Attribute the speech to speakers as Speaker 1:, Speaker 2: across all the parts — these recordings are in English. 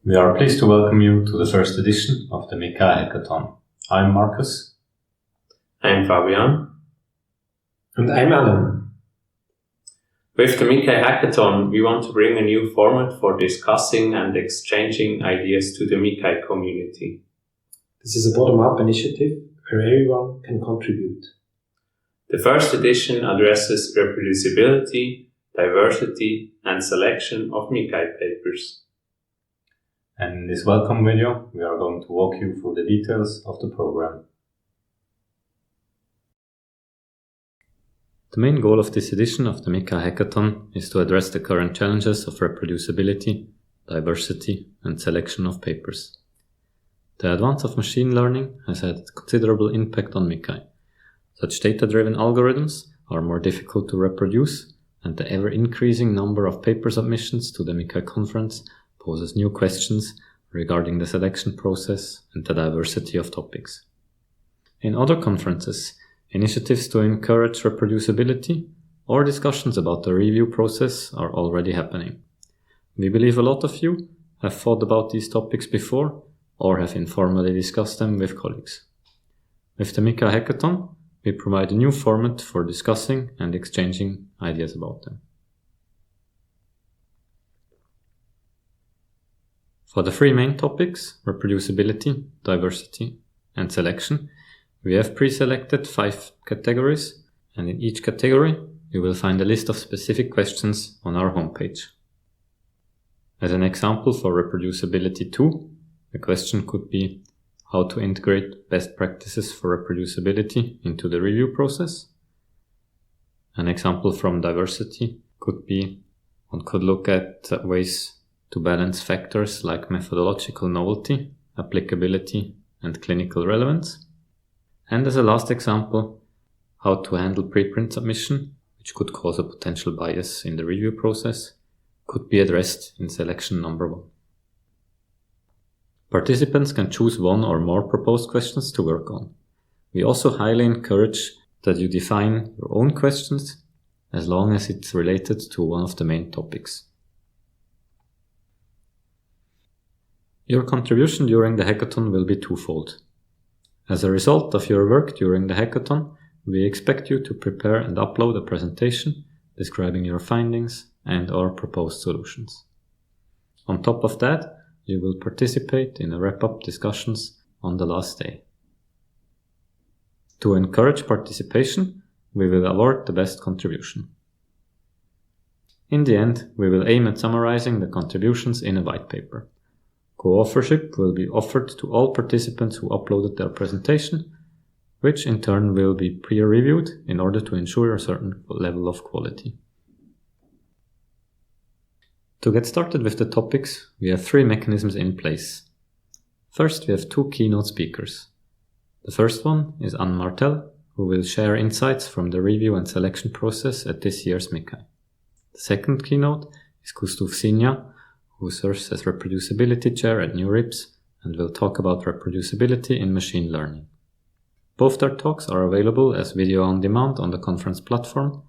Speaker 1: We are pleased to welcome you to the first edition of the MICCAI Hackathon. I'm Marcus.
Speaker 2: I'm Fabian.
Speaker 3: And I'm Alan.
Speaker 2: With the MICCAI Hackathon, we want to bring a new format for discussing and exchanging ideas to the MICCAI community.
Speaker 3: This is a bottom-up initiative where everyone can contribute.
Speaker 2: The first edition addresses reproducibility, diversity, and selection of MICCAI papers.
Speaker 1: And in this welcome video, we are going to walk you through the details of the program. The main goal of this edition of the MICCAI Hackathon is to address the current challenges of reproducibility, diversity, and selection of papers. The advance of machine learning has had a considerable impact on MICCAI. Such data-driven algorithms are more difficult to reproduce, and the ever-increasing number of paper submissions to the MICCAI conference poses new questions regarding the selection process and the diversity of topics. In other conferences, initiatives to encourage reproducibility or discussions about the review process are already happening. We believe a lot of you have thought about these topics before or have informally discussed them with colleagues. With the MICCAI Hackathon, we provide a new format for discussing and exchanging ideas about them. For the three main topics, reproducibility, diversity, and selection, we have pre-selected 5 categories, and in each category you will find a list of specific questions on our homepage. As an example for reproducibility 2, the question could be how to integrate best practices for reproducibility into the review process. An example from diversity could be one could look at ways to balance factors like methodological novelty, applicability, and clinical relevance. And as a last example, how to handle preprint submission, which could cause a potential bias in the review process, could be addressed in selection number 1. Participants can choose one or more proposed questions to work on. We also highly encourage that you define your own questions as long as it's related to one of the main topics. Your contribution during the hackathon will be twofold. As a result of your work during the hackathon, we expect you to prepare and upload a presentation describing your findings and/or proposed solutions. On top of that, you will participate in a wrap-up discussions on the last day. To encourage participation, we will award the best contribution. In the end, we will aim at summarizing the contributions in a white paper. Co-authorship will be offered to all participants who uploaded their presentation, which in turn will be peer-reviewed in order to ensure a certain level of quality. To get started with the topics, we have 3 mechanisms in place. First, we have 2 keynote speakers. The first one is Anne Martel, who will share insights from the review and selection process at this year's MICCAI. The second keynote is Gustav Sinja, who serves as reproducibility chair at NeurIPS and will talk about reproducibility in machine learning. Both their talks are available as video on demand on the conference platform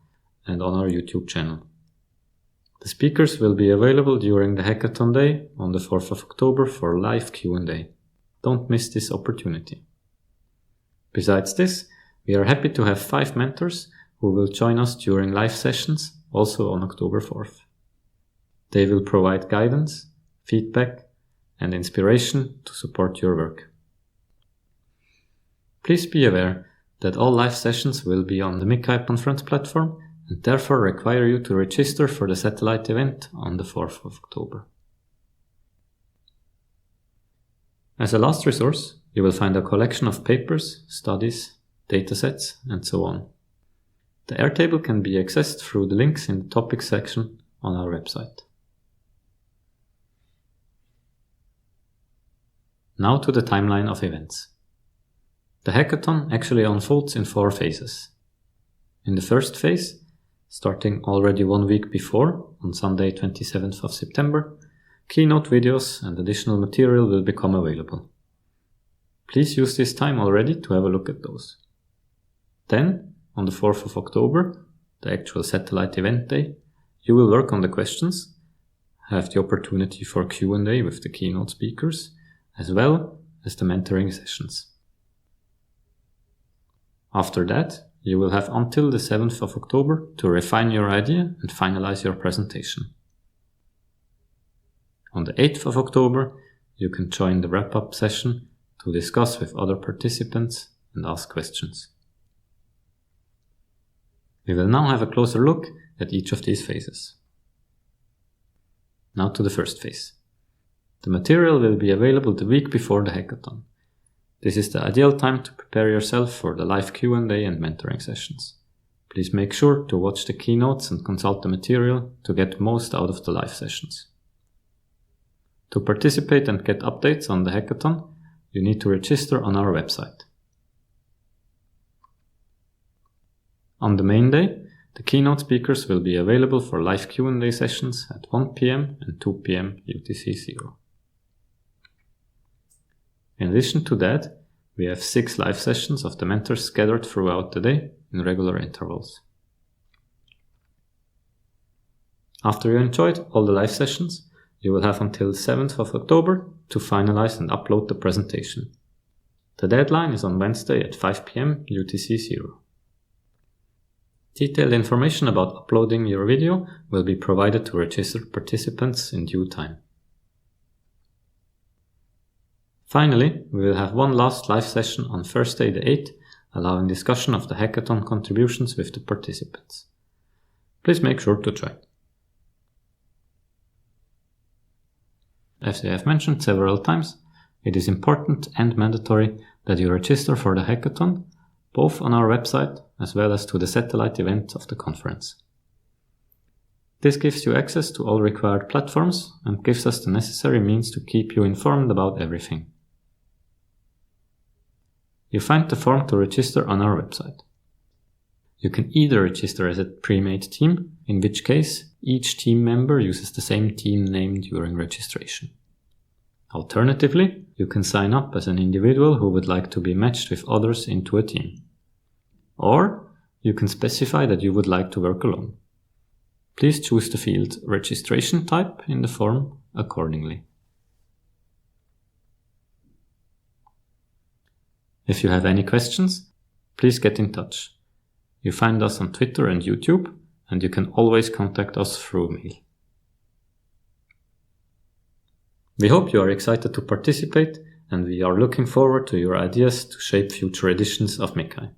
Speaker 1: and on our YouTube channel. The speakers will be available during the Hackathon Day on the 4th of October for live Q&A. Don't miss this opportunity. Besides this, we are happy to have 5 mentors who will join us during live sessions, also on October 4th. They will provide guidance, feedback, and inspiration to support your work. Please be aware that all live sessions will be on the MICCAI conference platform and therefore require you to register for the satellite event on the 4th of October. As a last resource, you will find a collection of papers, studies, datasets, and so on. The Airtable can be accessed through the links in the topics section on our website. Now to the timeline of events. The hackathon actually unfolds in 4 phases. In the first phase, starting already 1 week before, on Sunday 27th of September, keynote videos and additional material will become available. Please use this time already to have a look at those. Then, on the 4th of October, the actual satellite event day, you will work on the questions, have the opportunity for Q&A with the keynote speakers, as well as the mentoring sessions. After that, you will have until the 7th of October to refine your idea and finalize your presentation. On the 8th of October, you can join the wrap-up session to discuss with other participants and ask questions. We will now have a closer look at each of these phases. Now to the first phase. The material will be available the week before the hackathon. This is the ideal time to prepare yourself for the live Q&A and mentoring sessions. Please make sure to watch the keynotes and consult the material to get most out of the live sessions. To participate and get updates on the hackathon, you need to register on our website. On the main day, the keynote speakers will be available for live Q&A sessions at 1 p.m. and 2 p.m. UTC-0. In addition to that, we have 6 live sessions of the mentors scattered throughout the day in regular intervals. After you enjoyed all the live sessions, you will have until 7th of October to finalize and upload the presentation. The deadline is on Wednesday at 5 p.m. UTC-0. Detailed information about uploading your video will be provided to registered participants in due time. Finally, we will have one last live session on Thursday the 8th, allowing discussion of the hackathon contributions with the participants. Please make sure to join. As I have mentioned several times, it is important and mandatory that you register for the hackathon, both on our website as well as to the satellite event of the conference. This gives you access to all required platforms and gives us the necessary means to keep you informed about everything. You find the form to register on our website. You can either register as a pre-made team, in which case each team member uses the same team name during registration. Alternatively, you can sign up as an individual who would like to be matched with others into a team. Or you can specify that you would like to work alone. Please choose the field registration type in the form accordingly. If you have any questions, please get in touch. You find us on Twitter and YouTube, and you can always contact us through mail. We hope you are excited to participate, and we are looking forward to your ideas to shape future editions of MICCAI.